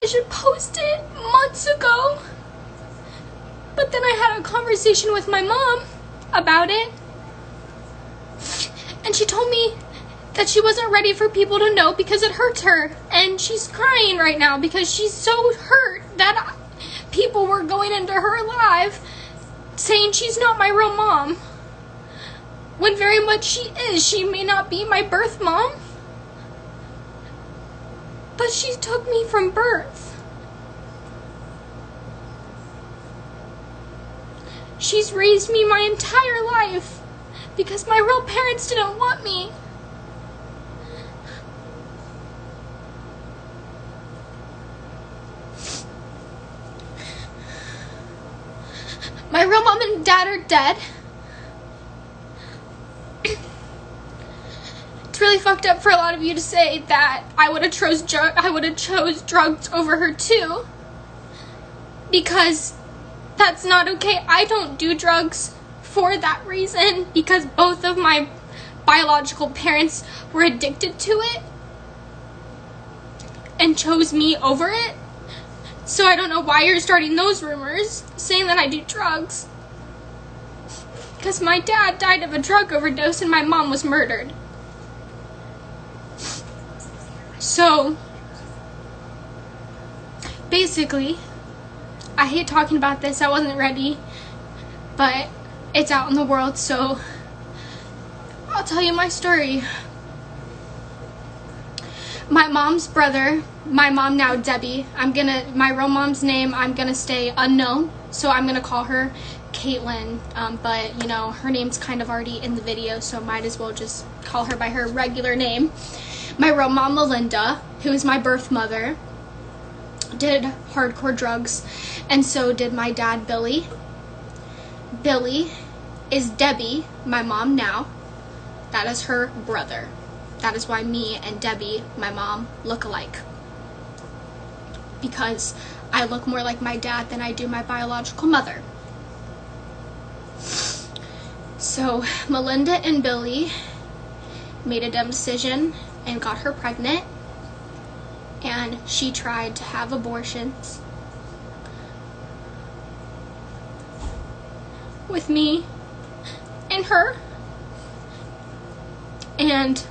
I should post it months ago. But then I had a conversation with my mom about it. And she told me that she wasn't ready for people to know because it hurts her. And she's crying right now because she's so hurt that people were going into her live saying she's not my real mom. When very much she is. She may not be my birth mom, but she took me from birth. She's raised me my entire life because my real parents didn't want me. My real mom and dad are dead. It's really fucked up for a lot of you to say that I would have chose drugs over her too, because that's not okay. I don't do drugs for that reason, because both of my biological parents were addicted to it and chose me over it. So I don't know why you're starting those rumors saying that I do drugs, because my dad died of a drug overdose and my mom was murdered. So basically, I hate talking about this. I wasn't ready, but it's out in the world, so I'll tell you my story. My mom's brother, my mom now, Debbie, my real mom's name, I'm gonna stay unknown, so I'm gonna call her Caitlin, but you know, her name's kind of already in the video, so might as well just call her by her regular name. My real mom, Melinda, who is my birth mother, did hardcore drugs, and so did my dad, Billy. Billy is Debbie, my mom now. That is her brother. That is why me and Debbie, my mom, look alike. Because I look more like my dad than I do my biological mother. So Melinda and Billy made a dumb decision and got her pregnant, and she tried to have abortions with me and her. And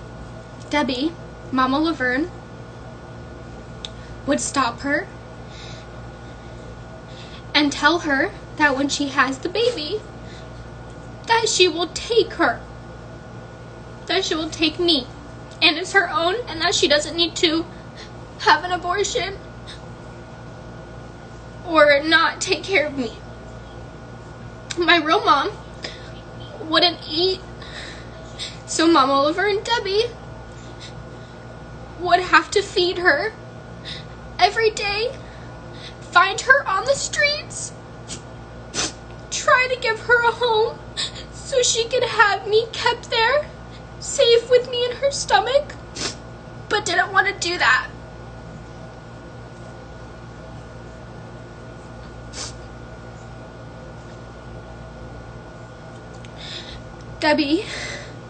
Debbie, Mama Laverne, would stop her and tell her that when she has the baby, that she will take her, that she will take me and as her own, and that she doesn't need to have an abortion or not take care of me. My real mom wouldn't eat, so Mama Laverne and Debbie would have to feed her every day, find her on the streets, try to give her a home so she could have me kept there, safe with me in her stomach, but didn't want to do that. Debbie,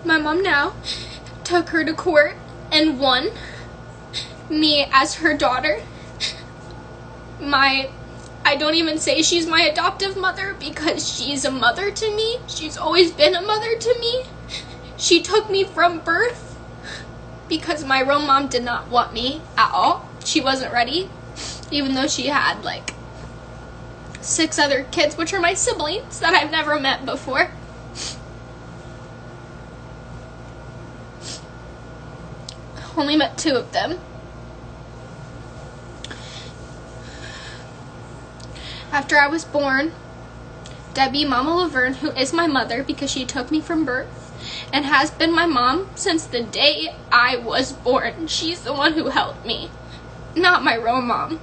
my mom now, took her to court and won. Me as her daughter. I don't even say she's my adoptive mother because she's a mother to me. She's always been a mother to me. She took me from birth because my real mom did not want me at all. She wasn't ready, even though she had like 6 other kids, which are my siblings that I've never met before. Only met 2 of them. After I was born, Debbie, Mama Laverne, who is my mother because she took me from birth and has been my mom since the day I was born. She's the one who helped me, not my real mom.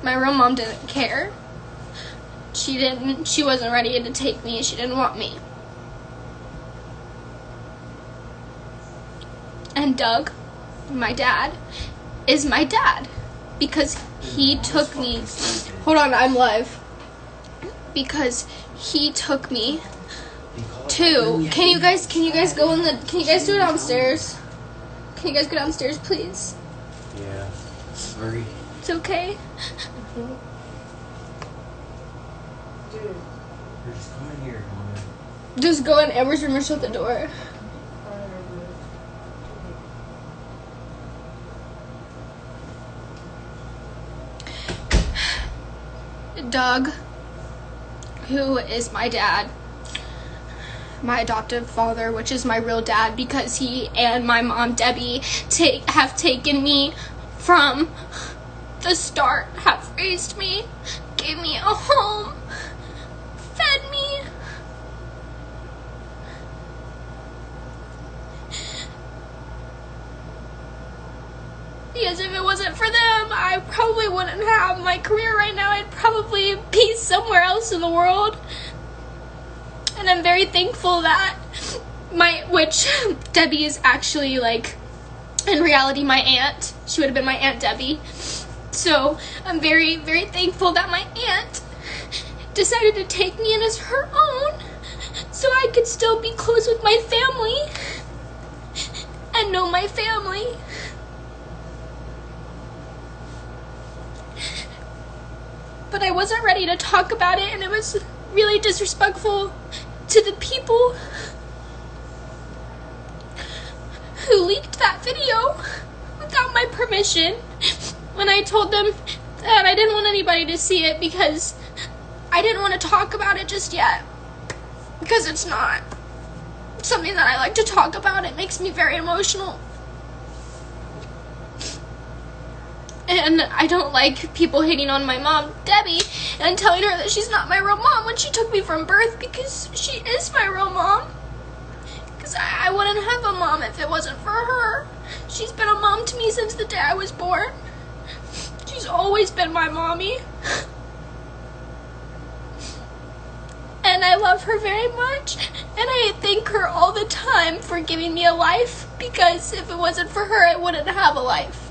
My real mom didn't care. She wasn't ready to take me. She didn't want me. And Doug, my dad, is my dad because he took me. Hold on, I'm live. Because he took me to. Can you guys go in the? Can you guys do it downstairs? Can you guys go downstairs, please? Yeah. Sorry. It's okay. Dude. We're just coming here, Mama. Just go in Amber's room and shut the door. Doug, who is my dad, my adoptive father, which is my real dad, because he and my mom Debbie have taken me from the start, have raised me, gave me a home, fed me. Because if it wasn't for them, I probably wouldn't have my career right now. I'd probably be somewhere else in the world. And I'm very thankful that which Debbie is actually, like, in reality, my aunt. She would have been my Aunt Debbie. So I'm very, very thankful that my aunt decided to take me in as her own so I could still be close with my family and know my family. But I wasn't ready to talk about it, and it was really disrespectful to the people who leaked that video without my permission when I told them that I didn't want anybody to see it because I didn't want to talk about it just yet, because it's not something that I like to talk about. It makes me very emotional. And I don't like people hating on my mom, Debbie, and telling her that she's not my real mom when she took me from birth, because she is my real mom. Because I wouldn't have a mom if it wasn't for her. She's been a mom to me since the day I was born. She's always been my mommy. And I love her very much. And I thank her all the time for giving me a life, because if it wasn't for her, I wouldn't have a life.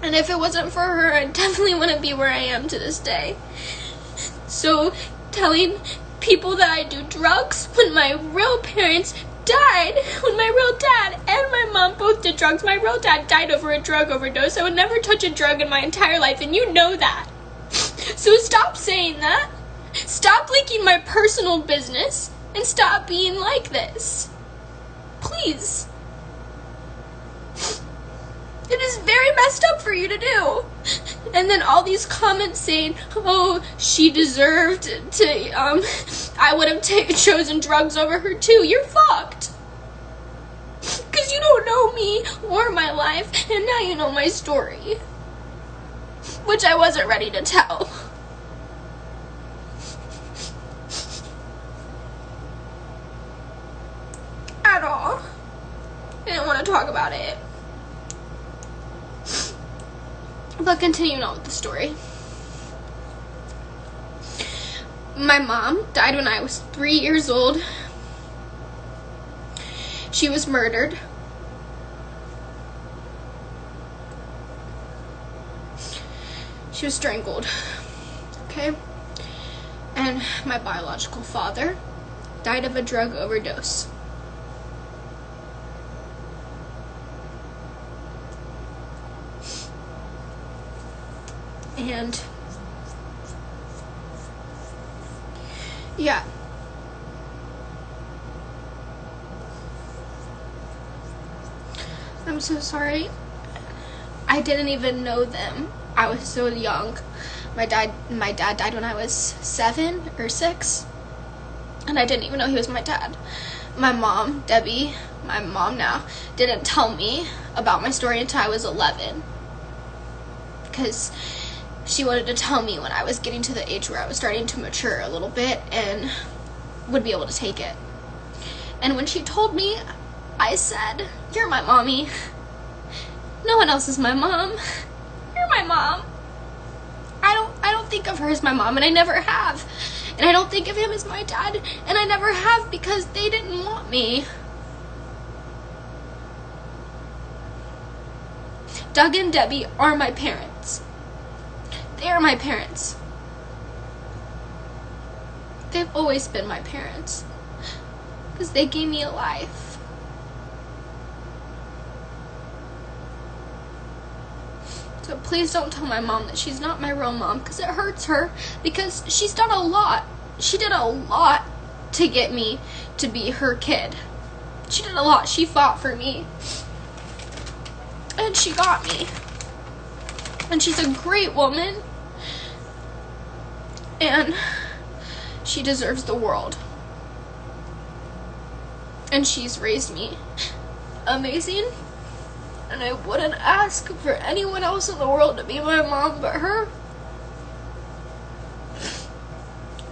And if it wasn't for her, I definitely wouldn't be where I am to this day. So, telling people that I do drugs when my real parents died, when my real dad and my mom both did drugs. My real dad died over a drug overdose. I would never touch a drug in my entire life, and you know that. So stop saying that. Stop leaking my personal business, and stop being like this. Please. It is very messed up for you to do. And then all these comments saying, oh, she deserved to, I would have chosen drugs over her too. You're fucked. Because you don't know me or my life, and now you know my story. Which I wasn't ready to tell. At all. I didn't want to talk about it. But continuing on with the story. My mom died when I was 3 years old. She was murdered. She was strangled. Okay? And my biological father died of a drug overdose. And yeah, I'm so sorry. I didn't even know them. I was so young. My dad died when I was 7 or 6, and I didn't even know he was my dad. My mom, Debbie, my mom now, didn't tell me about my story until I was 11, because she wanted to tell me when I was getting to the age where I was starting to mature a little bit and would be able to take it. And when she told me, I said, "You're my mommy. No one else is my mom. You're my mom." I don't think of her as my mom, and I never have. And I don't think of him as my dad, and I never have, because they didn't want me. Doug and Debbie are my parents. They are my parents. They've always been my parents, because they gave me a life. So please don't tell my mom that she's not my real mom, because it hurts her, because she's done a lot. She did a lot to get me to be her kid. She did a lot. She fought for me. And she got me. And she's a great woman. And she deserves the world. And she's raised me amazing. And I wouldn't ask for anyone else in the world to be my mom but her.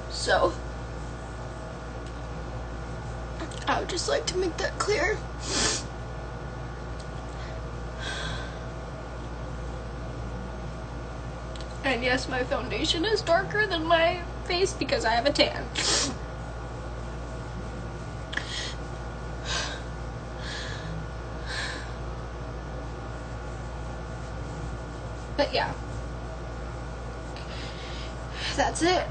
So, I would just like to make that clear. And yes, my foundation is darker than my face because I have a tan. But yeah, that's it.